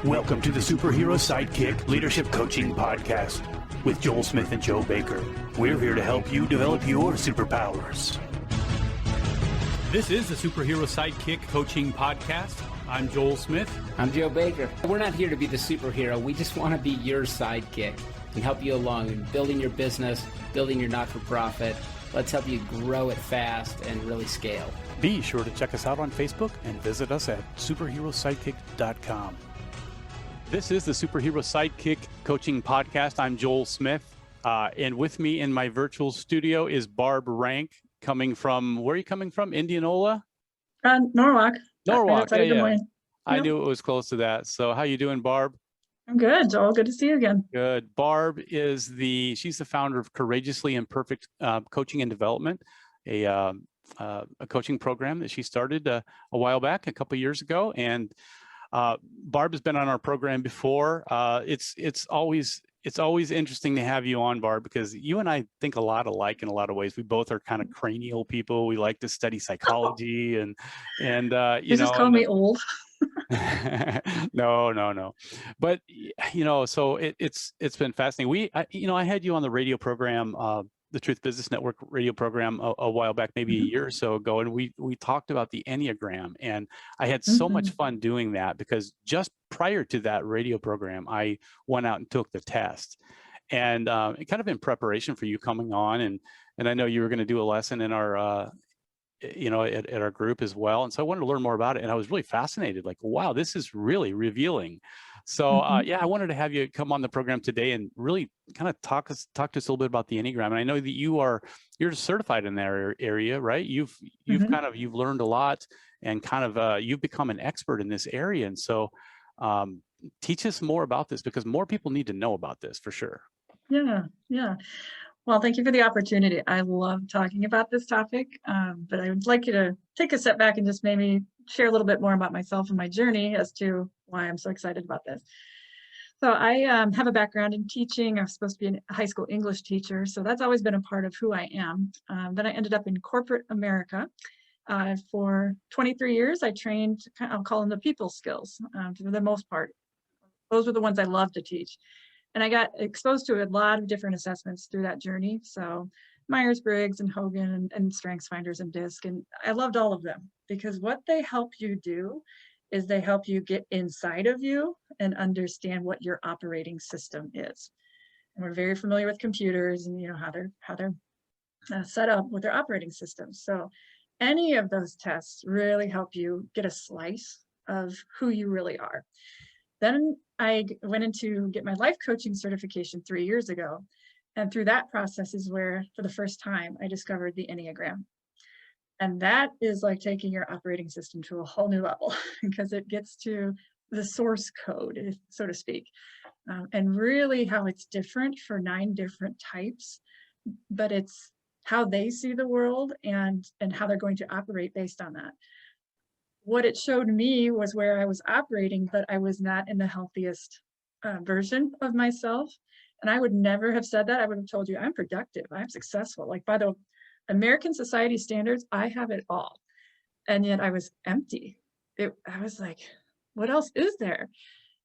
Welcome to the Superhero Sidekick Leadership Coaching Podcast with Joel Smith and Joe Baker. We're here to help you develop your superpowers. This is the Superhero Sidekick Coaching Podcast. I'm Joel Smith. I'm Joe Baker. We're not here to be the superhero. We just want to be your sidekick and help you along in building your business, building your not-for-profit. Let's help you grow it fast and really scale. Be sure to check us out on Facebook and visit us at superherosidekick.com. This is the Superhero Sidekick Coaching Podcast. I'm Joel Smith, and with me in my virtual studio is Barb Ranck, coming from, where are you coming from? Indianola? Norwalk. Norwalk, yeah. I Yep. knew it was close to that. So how you doing, Barb? I'm good, Joel. Good to see you again. Good. Barb is she's the founder of Courageously Imperfect Coaching and Development, a coaching program that she started a while back, a couple of years ago. And Barb has been on our program before. It's always interesting to have you on, Barb, because you and I think a lot alike in a lot of ways. We both are kind of cranial people. We like to study psychology and You just call me old. No. But so it's been fascinating. I had you on the radio program, the Truth Business Network radio program a while back, maybe a year or so ago, and we talked about the Enneagram, and I had so much fun doing that because just prior to that radio program, I went out and took the test, and kind of in preparation for you coming on, and I know you were going to do a lesson in our at our group as well. And so I wanted to learn more about it. And I was really fascinated, like, wow, this is really revealing. So I wanted to have you come on the program today and really kind of talk to us a little bit about the Enneagram. And I know that you're certified in that area, right? You've learned a lot and kind of you've become an expert in this area. And so teach us more about this, because more people need to know about this for sure. Yeah. Well, thank you for the opportunity. I love talking about this topic, but I would like you to take a step back and just maybe share a little bit more about myself and my journey as to why I'm so excited about this. So I have a background in teaching. I was supposed to be a high school English teacher, so that's always been a part of who I am. Then I ended up in corporate America. For 23 years, I trained, I'll call them the people skills for the most part. Those were the ones I love to teach. And I got exposed to a lot of different assessments through that journey. So Myers-Briggs and Hogan and StrengthsFinders and DISC. And I loved all of them because what they help you do is they help you get inside of you and understand what your operating system is. And we're very familiar with computers and how they're set up with their operating systems. So any of those tests really help you get a slice of who you really are. Then I went in to get my life coaching certification 3 years ago. And through that process is where, for the first time, I discovered the Enneagram. And that is like taking your operating system to a whole new level because it gets to the source code, so to speak, and really how it's different for 9 different types, but it's how they see the world and how they're going to operate based on that. What it showed me was where I was operating, but I was not in the healthiest version of myself. And I would never have said that. I would have told you I'm productive, I'm successful. Like by the American society standards, I have it all. And yet I was empty. I was like, what else is there?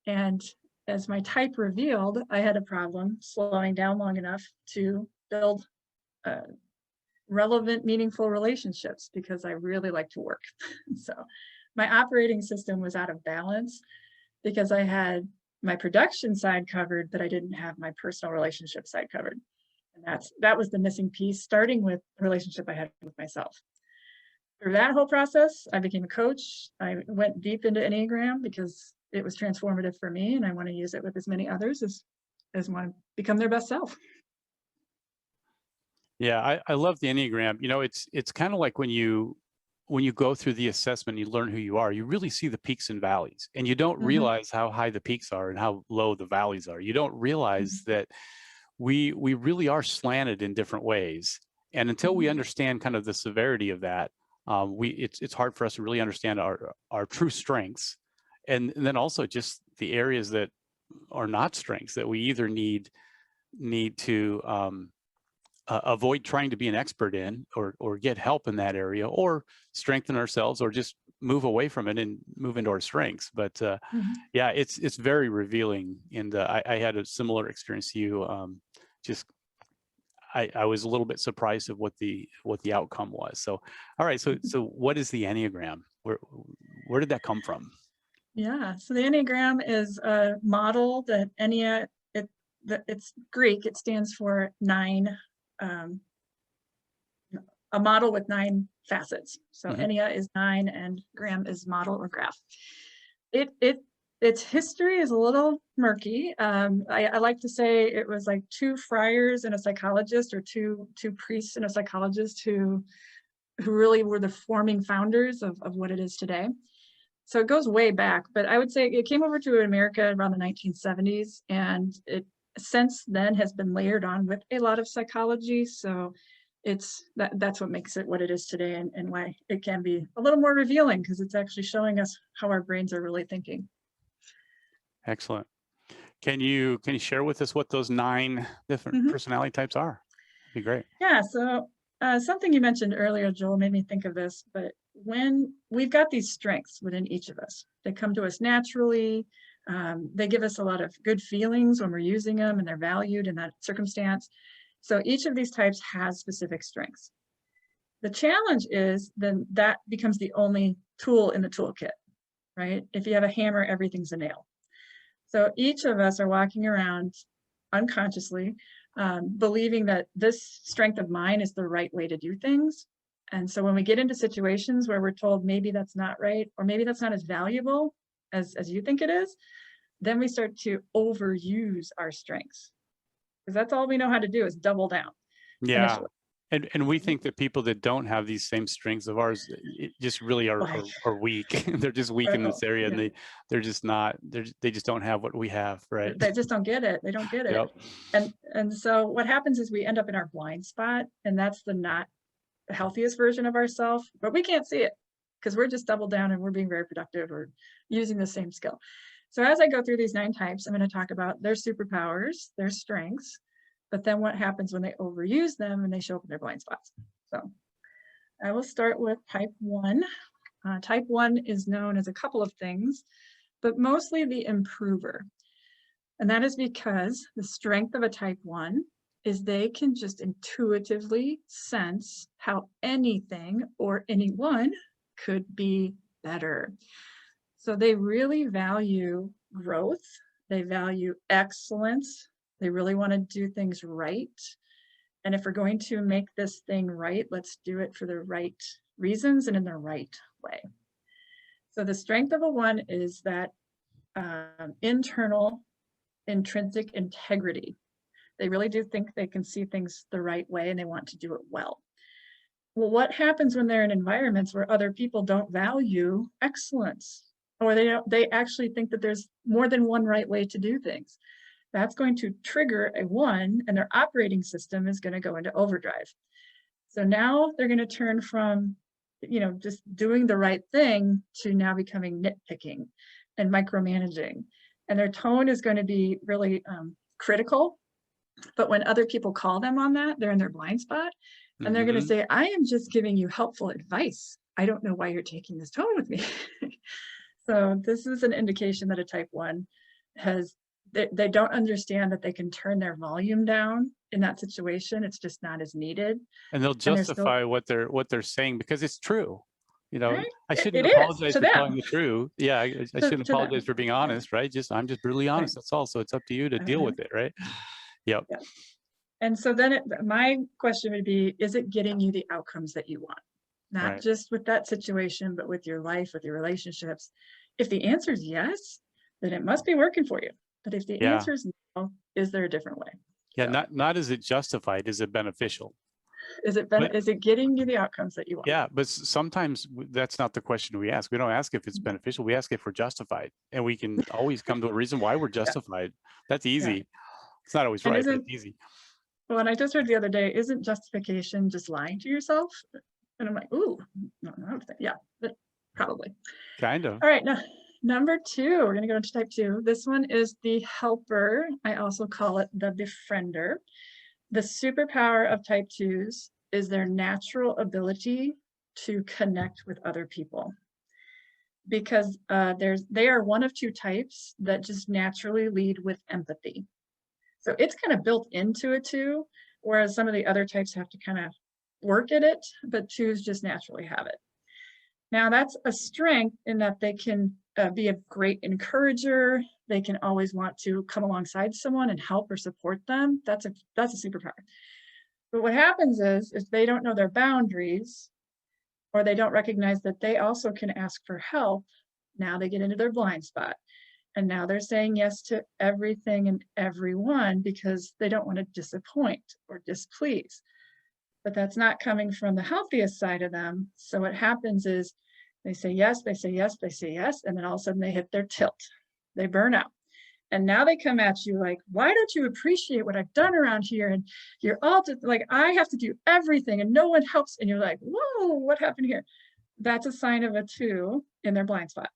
And as my type revealed, I had a problem slowing down long enough to build relevant, meaningful relationships because I really like to work. So my operating system was out of balance because I had my production side covered, but I didn't have my personal relationship side covered. And that was the missing piece, starting with the relationship I had with myself. Through that whole process, I became a coach. I went deep into Enneagram because it was transformative for me, and I want to use it with as many others as want to become their best self. Yeah, I love the Enneagram. It's kind of like when you go through the assessment, you learn who you are, you really see the peaks and valleys, and you don't realize how high the peaks are and how low the valleys are. You don't realize that we really are slanted in different ways. And until we understand kind of the severity of that, it's hard for us to really understand our true strengths. And then also just the areas that are not strengths that we either need to avoid trying to be an expert in or get help in that area, or strengthen ourselves, or just move away from it and move into our strengths. But yeah, it's very revealing. And I had a similar experience to you. Just I was a little bit surprised of what the outcome was. So, all right. So what is the Enneagram? Where did that come from? Yeah, so the Enneagram is a model that it's Greek. It stands for 9, a model with 9 facets. So Ennea is 9 and gram is model or graph. Its history is a little murky. I like to say it was like 2 friars and a psychologist, or two priests and a psychologist who really were the forming founders of what it is today. So it goes way back, but I would say it came over to America around the 1970s, and it since then has been layered on with a lot of psychology. So that's what makes it what it is today, and why it can be a little more revealing, because it's actually showing us how our brains are really thinking. Excellent. Can you share with us what those 9 different personality types are? That'd be great. Yeah. So something you mentioned earlier, Joel, made me think of this, but when we've got these strengths within each of us, they come to us naturally. They give us a lot of good feelings when we're using them, and they're valued in that circumstance. So each of these types has specific strengths. The challenge is then that becomes the only tool in the toolkit, right? If you have a hammer, everything's a nail. So each of us are walking around unconsciously, believing that this strength of mine is the right way to do things. And so when we get into situations where we're told maybe that's not right, or maybe that's not as valuable as you think it is, then we start to overuse our strengths, because that's all we know how to do is double down. Yeah. Initially. And we think that people that don't have these same strengths of ours just really are weak. They're just weak in this area, and they're just not. They just don't have what we have, right? They just don't get it. They don't get it. Yep. And so what happens is we end up in our blind spot, and that's the not the healthiest version of ourselves. But we can't see it because we're just doubled down and we're being very productive or using the same skill. So as I go through these 9 types, I'm going to talk about their superpowers, their strengths, but then what happens when they overuse them and they show up in their blind spots. So I will start with type 1. Type 1 is known as a couple of things, but mostly the improver. And that is because the strength of a type 1 is they can just intuitively sense how anything or anyone could be better. So they really value growth. They value excellence. They really want to do things right. And if we're going to make this thing right, let's do it for the right reasons and in the right way. So the strength of a 1 is that internal intrinsic integrity. They really do think they can see things the right way, and they want to do it well. Well, what happens when they're in environments where other people don't value excellence, or they actually think that there's more than one right way to do things? That's going to trigger a 1, and their operating system is going to go into overdrive. So now they're going to turn from, just doing the right thing to now becoming nitpicking and micromanaging. And their tone is going to be really critical. But when other people call them on that, they're in their blind spot, and they're going to say, I am just giving you helpful advice. I don't know why you're taking this tone with me. So this is an indication that a type 1 they don't understand that they can turn their volume down in that situation. It's just not as needed. And they'll justify what they're saying because it's true. Right? I shouldn't apologize for telling the truth. Yeah, I shouldn't apologize for being honest, right? I'm just brutally honest. That's all. So it's up to you to deal with it, right? Yep. And so then my question would be, is it getting you the outcomes that you want? Not just with that situation, but with your life, with your relationships. If the answer is yes, then it must be working for you. But if the answer is no, is there a different way? Yeah, not is it justified, is it beneficial? Is it getting you the outcomes that you want? Yeah, but sometimes that's not the question we ask. We don't ask if it's beneficial. We ask if we're justified, and we can always come to a reason why we're justified. That's easy. Yeah. It's not always right, but it's easy. Well, and I just heard the other day, isn't justification just lying to yourself? And I'm like, ooh, no, yeah, but probably. Kind of. All right, now number 2, we're going to go into type 2. This one is the helper. I also call it the befriender. The superpower of type 2s is their natural ability to connect with other people. because they are one of two types that just naturally lead with empathy. So it's kind of built into a 2, whereas some of the other types have to kind of work at it, but 2s just naturally have it. Now that's a strength in that they can be a great encourager. They can always want to come alongside someone and help or support them. That's a superpower. But what happens is if they don't know their boundaries, or they don't recognize that they also can ask for help, now they get into their blind spot. And now they're saying yes to everything and everyone because they don't want to disappoint or displease. But that's not coming from the healthiest side of them. So what happens is they say yes, they say yes, they say yes, and then all of a sudden they hit their tilt. They burn out. And now they come at you like, why don't you appreciate what I've done around here? And you're all like, I have to do everything and no one helps. And you're like, whoa, what happened here? That's a sign of a 2 in their blind spot.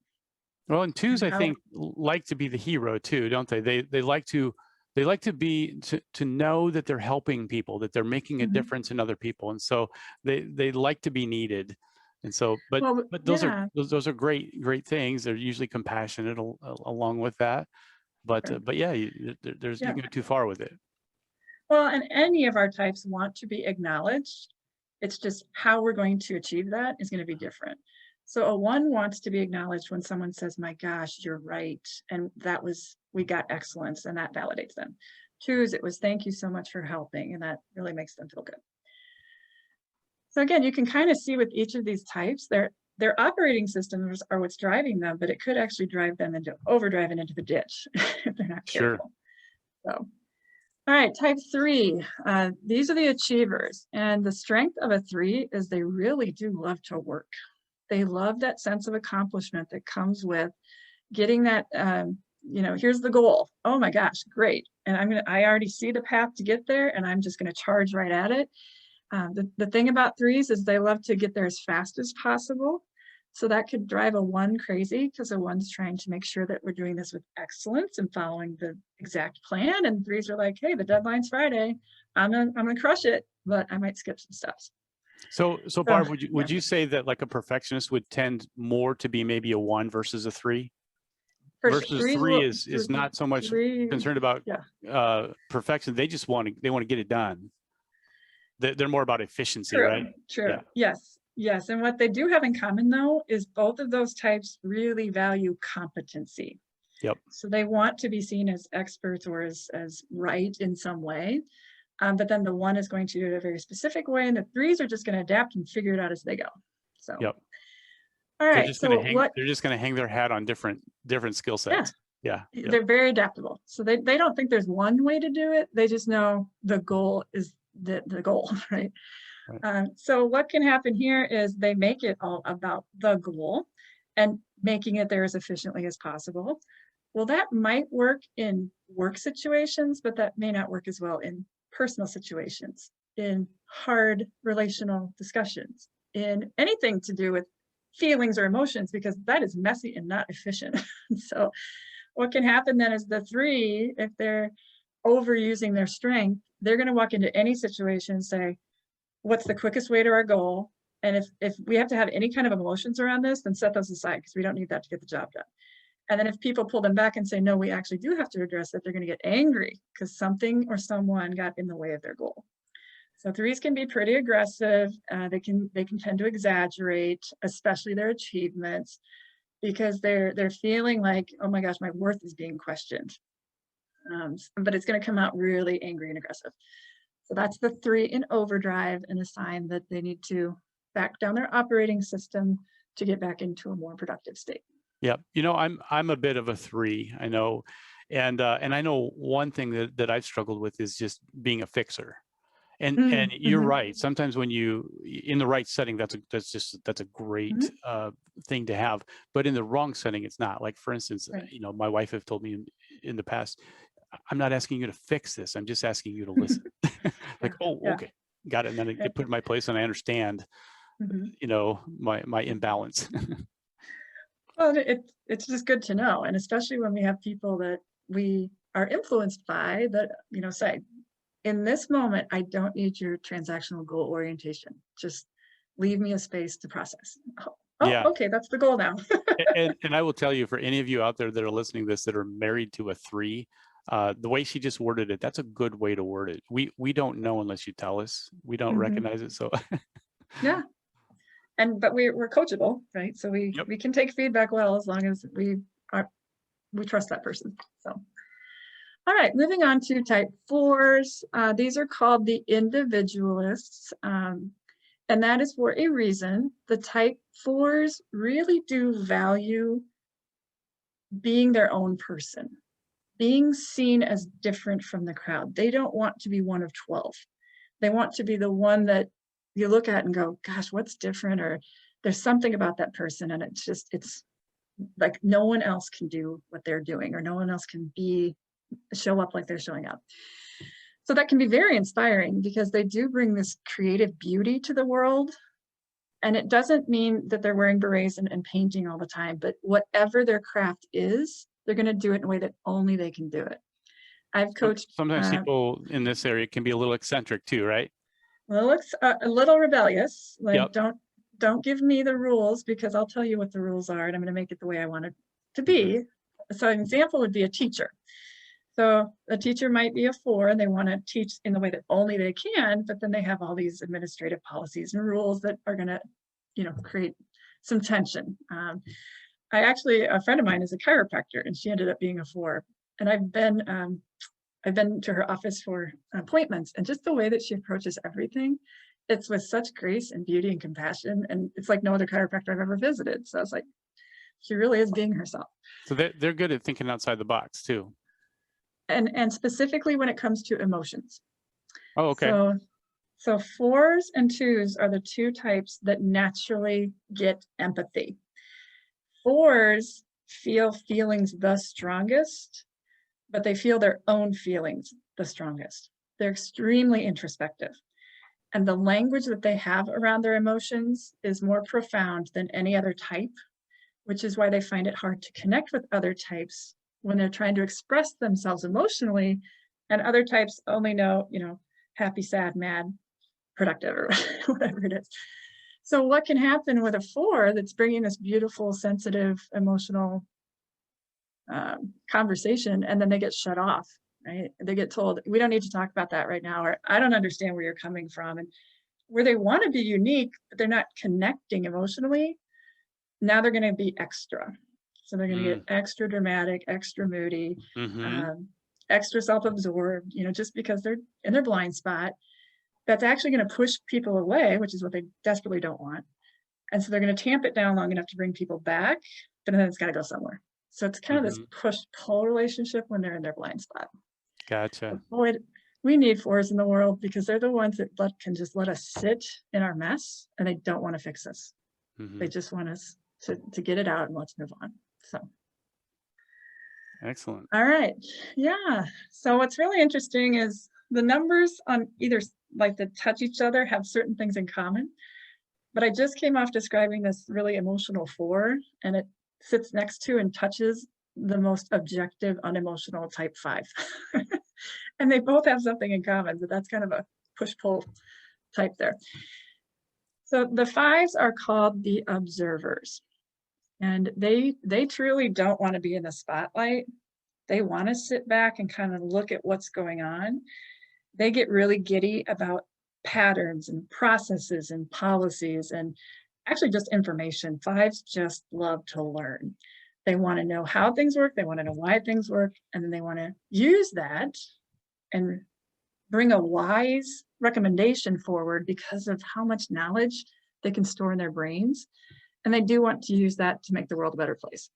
Well, and 2s, I think, like to be the hero too, don't they? They like to be to know that they're helping people, that they're making a difference in other people, and so they like to be needed. And so, but those are great things. They're usually compassionate along with that. But Sure. but yeah, you can go too far with it. Well, and any of our types want to be acknowledged. It's just how we're going to achieve that is going to be different. So a 1 wants to be acknowledged when someone says, my gosh, you're right. And we got excellence, and that validates them. 2s, it was thank you so much for helping. And that really makes them feel good. So again, you can kind of see with each of these types, their operating systems are what's driving them, but it could actually drive them into overdrive and into the ditch if they're not careful. So, all right, type 3. These are the achievers, and the strength of a 3 is they really do love to work. They love that sense of accomplishment that comes with getting that. Here's the goal. Oh my gosh, great! And I already see the path to get there, and I'm just going to charge right at it. The thing about 3s is they love to get there as fast as possible. So that could drive a 1 crazy because a 1's trying to make sure that we're doing this with excellence and following the exact plan. And 3s are like, hey, the deadline's Friday. I'm gonna crush it, but I might skip some steps. So Barb, would you say that like a perfectionist would tend more to be maybe a 1 versus a 3? Versus 3 is not so much concerned about perfection. They just want to get it done. They're more about efficiency, right? True. Yeah. Yes. And what they do have in common, though, is both of those types really value competency. Yep. So they want to be seen as experts or as right in some way. But then the 1 is going to do it a very specific way, and the 3s are just going to adapt and figure it out as they go. So. Yep. All right. They're just going to hang their hat on different skill sets. Yeah. They're very adaptable. So they don't think there's one way to do it. They just know the goal is the goal, right? So what can happen here is they make it all about the goal and making it there as efficiently as possible. Well, that might work in work situations, but that may not work as well in personal situations, in hard relational discussions, in anything to do with feelings or emotions, because that is messy and not efficient. So what can happen then is the 3, if they're overusing their strength, they're going to walk into any situation and say, what's the quickest way to our goal? And if we have to have any kind of emotions around this, then set those aside because we don't need that to get the job done. And then if people pull them back and say, no, we actually do have to address it, they're going to get angry because something or someone got in the way of their goal. So 3s can be pretty aggressive. They can tend to exaggerate, especially their achievements, because they're feeling like, oh my gosh, my worth is being questioned. But it's going to come out really angry and aggressive. So that's the 3 in overdrive, and a sign that they need to back down their operating system to get back into a more productive state. Yeah, I'm a bit of a 3, I know, and I know one thing that I've struggled with is just being a fixer, and you're right. Sometimes when you in the right setting, that's a great thing to have, but in the wrong setting, it's not. Like for instance, Right. My wife have told me in the past, I'm not asking you to fix this. I'm just asking you to listen. Like, okay, got it. And then I get put in my place, and I understand, my imbalance. Well, it's just good to know, and especially when we have people that we are influenced by that, say, in this moment, I don't need your transactional goal orientation. Just leave me a space to process. Oh, Oh, Yeah. okay, that's the goal now. And I will tell you, for any of you out there that are listening to this that are married to a 3, the way she just worded it, that's a good way to word it. We don't know unless you tell us. We don't Mhm. recognize it. So Yeah. But we're coachable, right? So we yep. we can take feedback well as long as we trust that person. So, all right, moving on to type 4s. These are called the individualists, and that is for a reason. The type 4s really do value being their own person, being seen as different from the crowd. They don't want to be one of 12. They want to be the one that you look at and go, gosh, what's different? Or there's something about that person, and it's like no one else can do what they're doing, or no one else can show up like they're showing up. So that can be very inspiring because they do bring this creative beauty to the world. And it doesn't mean that they're wearing berets and painting all the time, but whatever their craft is, they're going to do it in a way that only they can do it. I've coached. Sometimes people in this area can be a little eccentric too, right? Well, it's a little rebellious. Like, Yep. don't give me the rules, because I'll tell you what the rules are, and I'm going to make it the way I want it to be. So an example would be a teacher. So a teacher might be a 4 and they want to teach in the way that only they can, but then they have all these administrative policies and rules that are going to, create some tension. A friend of mine is a chiropractor, and she ended up being a 4. And I've been to her office for appointments, and just the way that she approaches everything, it's with such grace and beauty and compassion. And it's like no other chiropractor I've ever visited. So I was like, she really is being herself. So they're good at thinking outside the box too. And specifically when it comes to emotions. Oh, okay. So 4s and 2s are the 2 types that naturally get empathy. 4s feel feelings the strongest, but they feel their own feelings the strongest. They're extremely introspective. And the language that they have around their emotions is more profound than any other type, which is why they find it hard to connect with other types when they're trying to express themselves emotionally. And other types only know, happy, sad, mad, productive, or whatever it is. So what can happen with a 4 that's bringing this beautiful, sensitive, emotional conversation, and then they get shut off, right? They get told, we don't need to talk about that right now, or I don't understand where you're coming from. And where they want to be unique, but they're not connecting emotionally, now they're going to be extra. So they're going to get extra dramatic, extra moody, extra self-absorbed, just because they're in their blind spot. That's actually going to push people away, which is what they desperately don't want. And so they're going to tamp it down long enough to bring people back, but then it's got to go somewhere. So it's kind of this push-pull relationship when they're in their blind spot. Gotcha. Boy, we need 4s in the world, because they're the ones that can just let us sit in our mess, and they don't want to fix us. They just want us to get it out and let's move on. So. Excellent. All right. Yeah. So what's really interesting is the numbers on either, like, that touch each other, have certain things in common. But I just came off describing this really emotional 4, and it sits next to and touches the most objective, unemotional type 5. And they both have something in common, but that's kind of a push-pull type there. So the 5s are called the observers, and they truly don't want to be in the spotlight. They want to sit back and kind of look at what's going on. They get really giddy about patterns and processes and policies, and actually just information. 5s just love to learn. They want to know how things work. They want to know why things work. And then they want to use that and bring a wise recommendation forward because of how much knowledge they can store in their brains. And they do want to use that to make the world a better place.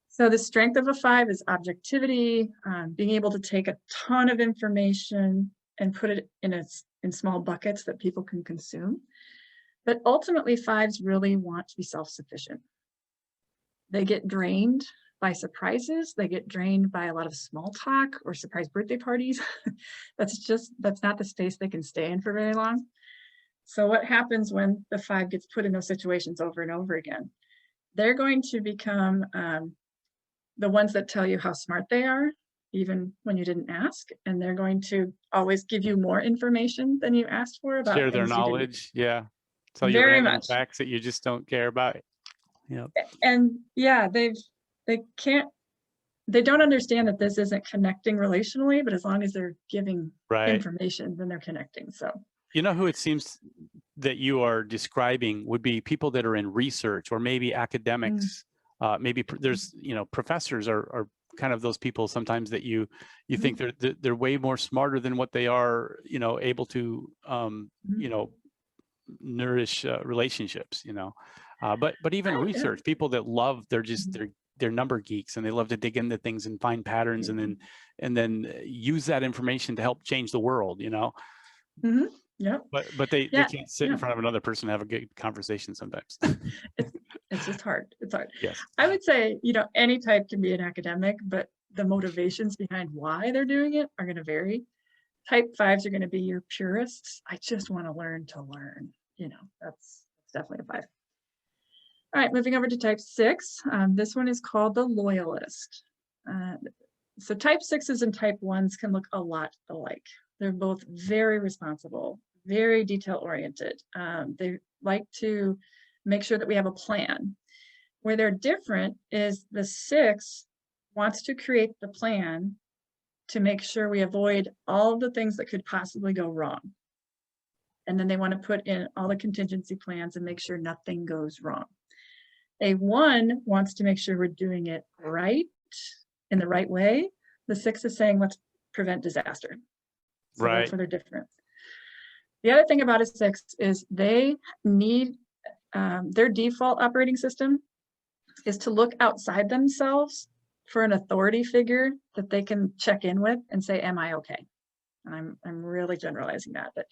So the strength of a 5 is objectivity, being able to take a ton of information and put it in small buckets that people can consume. But ultimately, 5s really want to be self-sufficient. They get drained by surprises. They get drained by a lot of small talk or surprise birthday parties. That's not the space they can stay in for very long. So what happens when the 5 gets put in those situations over and over again? They're going to become the ones that tell you how smart they are, even when you didn't ask. And they're going to always give you more information than you asked for about share their things you didn't. knowledge. Yeah. Tell you very random much. facts that you just don't care about. And yeah, they don't understand that this isn't connecting relationally, but as long as they're giving Right. information, then they're connecting. So, You know who it seems that you are describing would be people that are in research or maybe academics. Maybe there's, professors are kind of those people sometimes that you think they're way more smarter than what they are, able to, nourish relationships, but even research, people that love, they're number geeks and they love to dig into things and find patterns and then use that information to help change the world, Yeah. but they can't sit in front of another person and have a good conversation sometimes. It's just hard. It's hard. Yes. I would say, any type can be an academic, but the motivations behind why they're doing it are going to vary. Type 5s are going to be your purists. I just want to learn to learn. That's definitely a 5. All right, moving over to type 6. This one is called the loyalist. So type 6s and type 1s can look a lot alike. They're both very responsible, very detail-oriented. They like to make sure that we have a plan. Where they're different is the 6 wants to create the plan to make sure we avoid all the things that could possibly go wrong. And then they want to put in all the contingency plans and make sure nothing goes wrong. A 1 wants to make sure we're doing it right, in the right way. The 6 is saying, let's prevent disaster. So right. That's where they're different. The other thing about a 6 is they need, their default operating system is to look outside themselves for an authority figure that they can check in with and say, am I okay? And I'm really generalizing that, but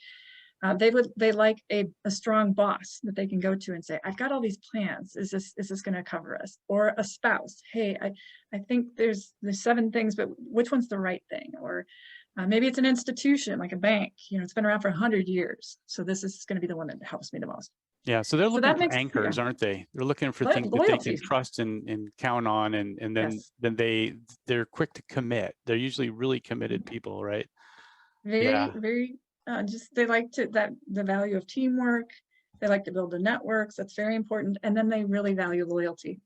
they like a strong boss that they can go to and say, I've got all these plans. Is this going to cover us? Or a spouse. Hey, I think there's 7 things, but which one's the right thing? Or maybe it's an institution like a bank. It's been around for 100 years. So this is going to be the one that helps me the most. Yeah, so they're looking for anchors, aren't they? They're looking for things that they can trust and count on, and then they're quick to commit. They're usually really committed people, right? Very they like the value of teamwork. They like to build the networks. That's very important. And then they really value loyalty.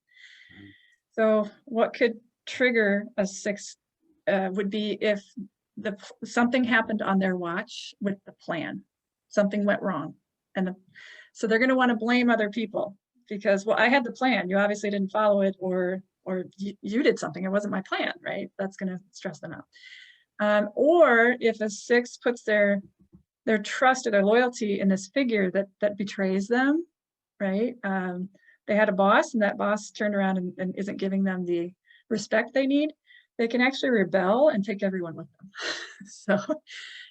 So what could trigger a 6 would be if something happened on their watch with the plan. Something went wrong, so they're going to want to blame other people because, well, I had the plan. You obviously didn't follow it, or you did something. It wasn't my plan, right? That's going to stress them out. Or if a 6 puts their trust or their loyalty in this figure that betrays them, right? They had a boss and that boss turned around and isn't giving them the respect they need. They can actually rebel and take everyone with them. So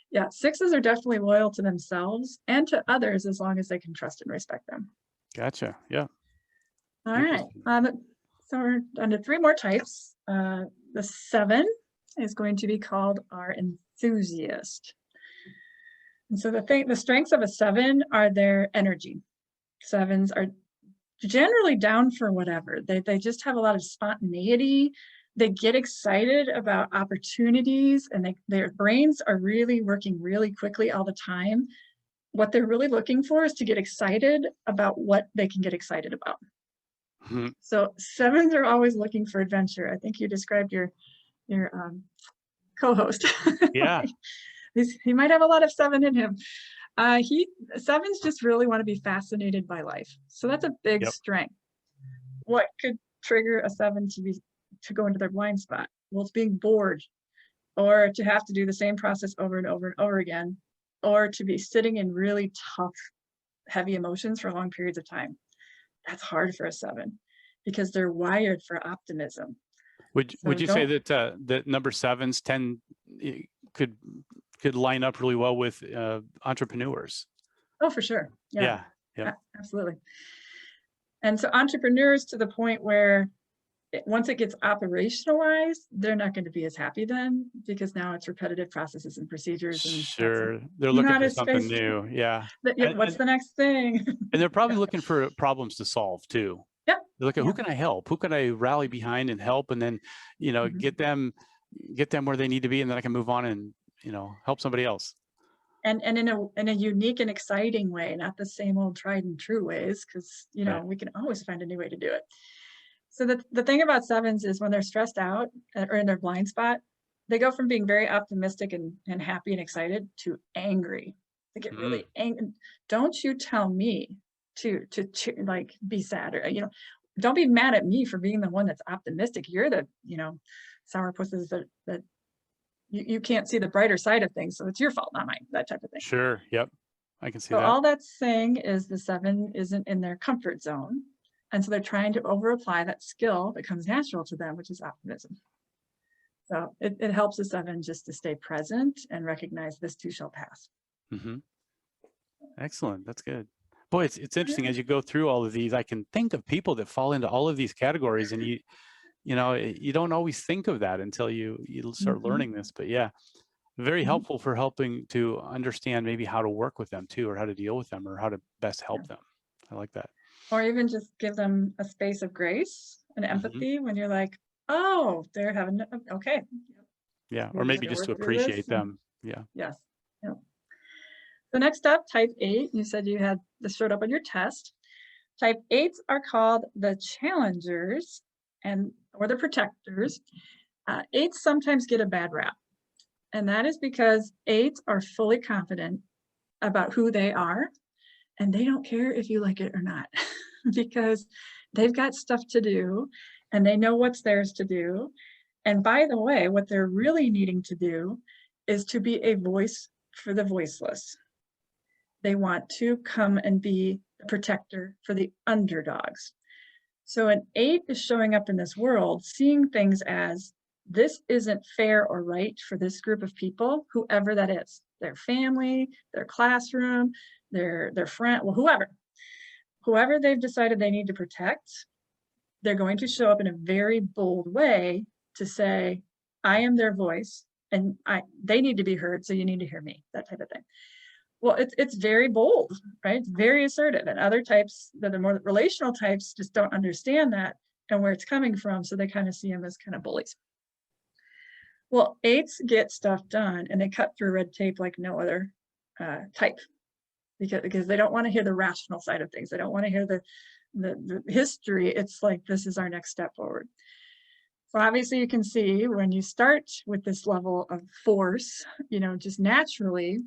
yeah, 6s are definitely loyal to themselves and to others as long as they can trust and respect them. Gotcha. Yeah. All right. So we're on to 3 more types. The 7 is going to be called our enthusiast. And so the strengths of a 7 are their energy. 7s are generally down for whatever. They just have a lot of spontaneity. They get excited about opportunities, and their brains are really working really quickly all the time. What they're really looking for is to get excited about what they can get excited about. So 7s are always looking for adventure. I think you described your co-host. Yeah. He might have a lot of 7 in him. 7s just really want to be fascinated by life. So that's a big strength. What could trigger a 7 to go into their blind spot? Well, it's being bored, or to have to do the same process over and over and over again, or to be sitting in really tough, heavy emotions for long periods of time. That's hard for a 7 because they're wired for optimism. Would you say that that number 7s could line up really well with entrepreneurs? Oh, for sure. Yeah. Absolutely. And so entrepreneurs, to the point where once it gets operationalized, they're not going to be as happy then, because now it's repetitive processes and procedures. And sure, they're looking for something new. Yeah. What's the next thing? And they're probably looking for problems to solve too. Yeah. They're looking, who can I help? Who can I rally behind and help? And then, get them where they need to be, and then I can move on and, help somebody else. and in a unique and exciting way, not the same old tried and true ways, because Right. we can always find a new way to do it. So the thing about sevens is when they're stressed out or in their blind spot, they go from being very optimistic and happy and excited to angry. They get Mm, really angry. Don't you tell me like be sad, or don't be mad at me for being the one that's optimistic. You're the sourpusses that you can't see the brighter side of things, so it's your fault, not mine. That type of thing. sure. Yep. I can see So that. all that's saying is the seven isn't in their comfort zone. And so they're trying to over apply that skill that comes natural to them, which is optimism. So it helps the seven just to stay present and recognize this too shall pass. Hmm. Excellent. That's good. Boy, it's interesting Yeah. as you go through all of these. I can think of people that fall into all of these categories, and you don't always think of that until you start Mhm. learning this. But yeah, very Mhm. helpful for helping to understand maybe how to work with them too, or how to deal with them, or how to best Yeah. help them. I like that. Or even just give them a space of grace and Hmm. empathy when you're like, oh, they're having, okay, Yeah, or we're just maybe going to just to work through this. appreciate And them. Yeah. yes. Yeah. So next up, type 8. You said you had this showed up on your test. Type 8s are called the challengers or the protectors. 8s sometimes get a bad rap, and that is because 8s are fully confident about who they are, and they don't care if you like it or not, because they've got stuff to do, and they know what's theirs to do. And by the way, what they're really needing to do is to be a voice for the voiceless. They want to come and be the protector for the underdogs. So an 8 is showing up in this world, seeing things as this isn't fair or right for this group of people, whoever that is, their family, their classroom, their friend, well, whoever they've decided they need to protect, they're going to show up in a very bold way to say, I am their voice and they need to be heard, so you need to hear me, that type of thing. Well, it's very bold, right? It's very assertive. And other types that are more relational types just don't understand that and where it's coming from. So they kind of see them as kind of bullies. Well, 8s get stuff done and they cut through red tape like no other type, because they don't want to hear the rational side of things. They don't want to hear the history. It's like, this is our next step forward. So obviously you can see when you start with this level of force, just naturally,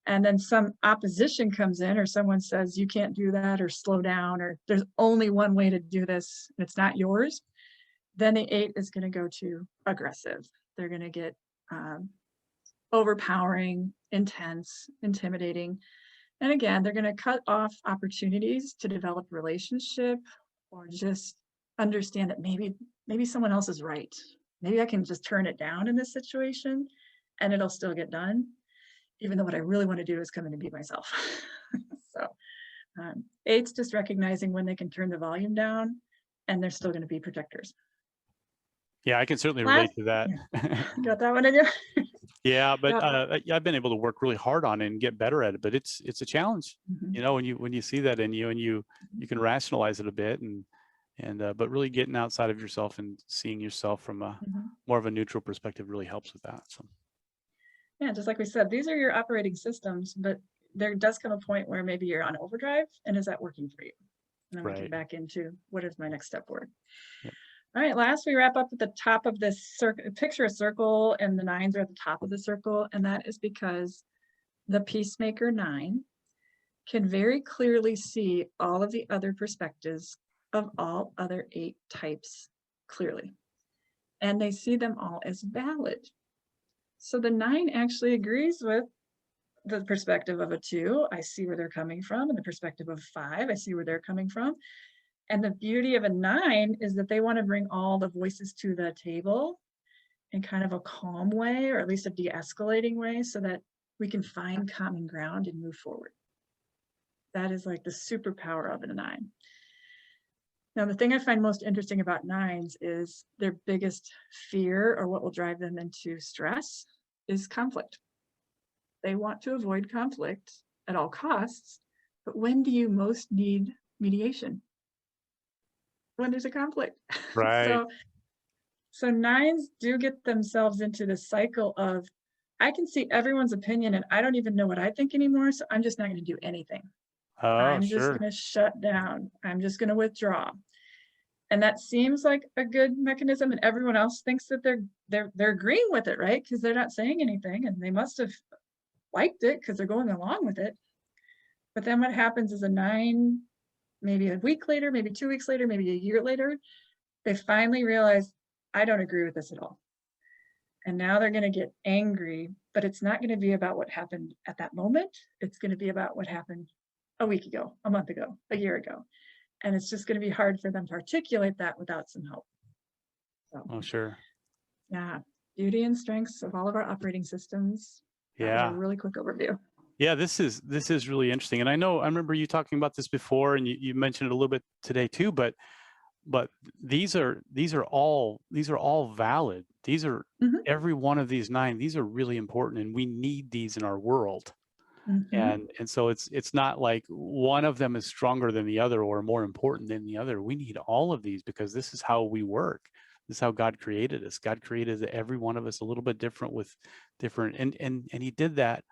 and then some opposition comes in, or someone says you can't do that, or slow down, or there's only one way to do this and it's not yours, then the 8 is going to go to aggressive. They're going to get overpowering, intense, intimidating. And again, they're going to cut off opportunities to develop relationship, or just understand that maybe someone else is right. Maybe I can just turn it down in this situation and it'll still get done, even though what I really want to do is come in and be myself. So 8's just recognizing when they can turn the volume down and they're still going to be protectors. Yeah, I can certainly relate Last, to that. yeah, got that one in you? Yeah, but Yep. yeah, I've been able to work really hard on it and get better at it, but it's a challenge, Mhm. when you see that in you, and you can rationalize it a bit, and but really getting outside of yourself and seeing yourself from a Mhm. more of a neutral perspective really helps with that. So Yeah, just like we said, these are your operating systems, but there does come a point where maybe you're on overdrive, and is that working for you? And then we can right. back into what is my next step forward. Yep. All right, last we wrap up at the top of this circle. Picture a circle, and the 9s are at the top of the circle, and that is because the peacemaker 9 can very clearly see all of the other perspectives of all other 8 types clearly, and they see them all as valid. So the 9 actually agrees with the perspective of a 2. I see where they're coming from, and the perspective of 5. I see where they're coming from. And the beauty of a 9 is that they want to bring all the voices to the table in kind of a calm way, or at least a de-escalating way, so that we can find common ground and move forward. That is like the superpower of a 9. Now, the thing I find most interesting about 9s is their biggest fear, or what will drive them into stress, is conflict. They want to avoid conflict at all costs, but when do you most need mediation? When there's a conflict. Right. So 9s do get themselves into the cycle of I can see everyone's opinion and I don't even know what I think anymore. So I'm just not going to do anything. Oh, I'm just sure. going to shut down. I'm just going to withdraw. And that seems like a good mechanism. And everyone else thinks that they're agreeing with it, right? Because they're not saying anything and they must have liked it because they're going along with it. But then what happens is maybe a week later, maybe 2 weeks later, maybe a year later, they finally realize, I don't agree with this at all. And now they're going to get angry, but it's not going to be about what happened at that moment. It's going to be about what happened a week ago, a month ago, a year ago. And it's just going to be hard for them to articulate that without some help. So, Oh, sure. yeah, beauty and strengths of all of our operating systems. That was a Yeah. really quick overview. Yeah, this is really interesting. And I remember you talking about this before, and you mentioned it a little bit today too, but these are all valid. These are Mhm, every one of these 9, these are really important, and we need these in our world. mhm, And so it's not like one of them is stronger than the other or more important than the other. We need all of these because this is how we work. This is how God created us. God created every one of us a little bit different, with different, and he did that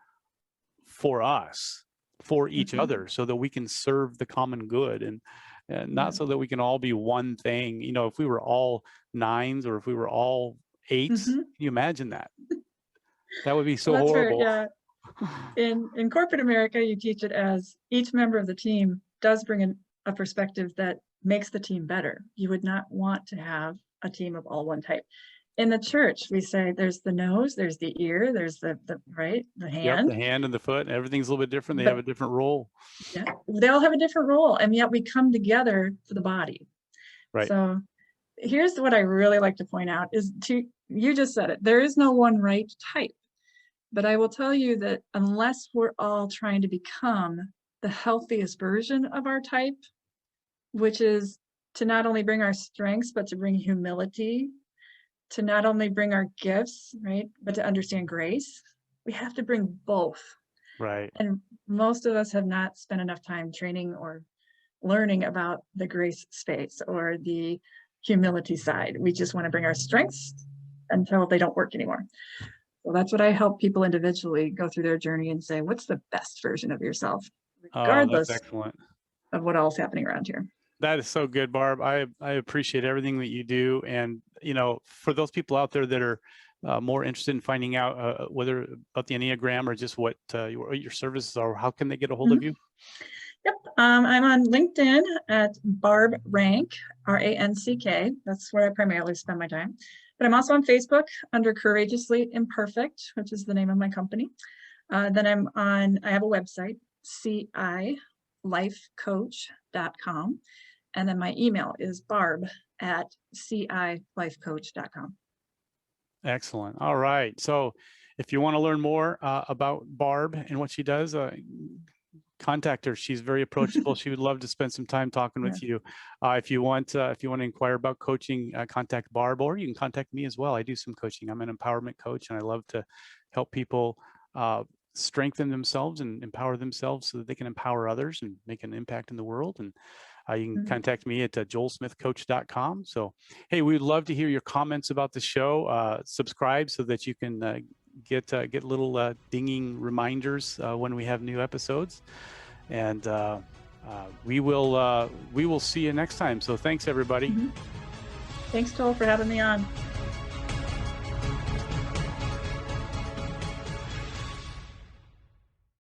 for us, for each mhm. other, so that we can serve the common good, and Yeah. not so that we can all be one thing. If we were all 9s or if we were all 8s, Mhm. can you imagine that? That would be Well, so that's where, horrible. yeah, in corporate America, you teach it as each member of the team does bring in a perspective that makes the team better. You would not want to have a team of all one type. In the church, we say there's the nose, there's the ear, there's the right, the Yep, the hand, hand and the foot, everything's a little bit different. They have but a different role. yeah, they all have a different role, and yet we come together for the body. Right. So here's what I really like to point out is you just said it, there is no one right type. But I will tell you that unless we're all trying to become the healthiest version of our type, which is to not only bring our strengths, but to bring humility, to not only bring our gifts, right, but to understand grace, we have to bring both. Right. And most of us have not spent enough time training or learning about the grace space or the humility side. We just want to bring our strengths until they don't work anymore. So that's what I help people individually go through their journey and say, what's the best version of yourself, Oh, that's regardless excellent. of what else happening around here. That is so good, Barb. I appreciate everything that you do. And, for those people out there that are more interested in finding out whether about the Enneagram or just what your services are, how can they get a hold of Mhm. you? Yep. I'm on LinkedIn at Barb Ranck, Ranck. That's where I primarily spend my time. But I'm also on Facebook under Courageously Imperfect, which is the name of my company. Then I have a website, cilifecoach.com. And then my email is barb@cilifecoach.com. Excellent. All right. So if you want to learn more about Barb and what she does, contact her. She's very approachable. She would love to spend some time talking Yeah. with you. If you want to inquire about coaching, contact Barb, or you can contact me as well. I do some coaching. I'm an empowerment coach, and I love to help people strengthen themselves and empower themselves so that they can empower others and make an impact in the world. And you can Mhm. contact me at joelsmithcoach.com. So, hey, we'd love to hear your comments about the show. Subscribe so that you can get little dinging reminders when we have new episodes. And we will see you next time. So thanks, everybody. Mhm. Thanks, Joel, for having me on.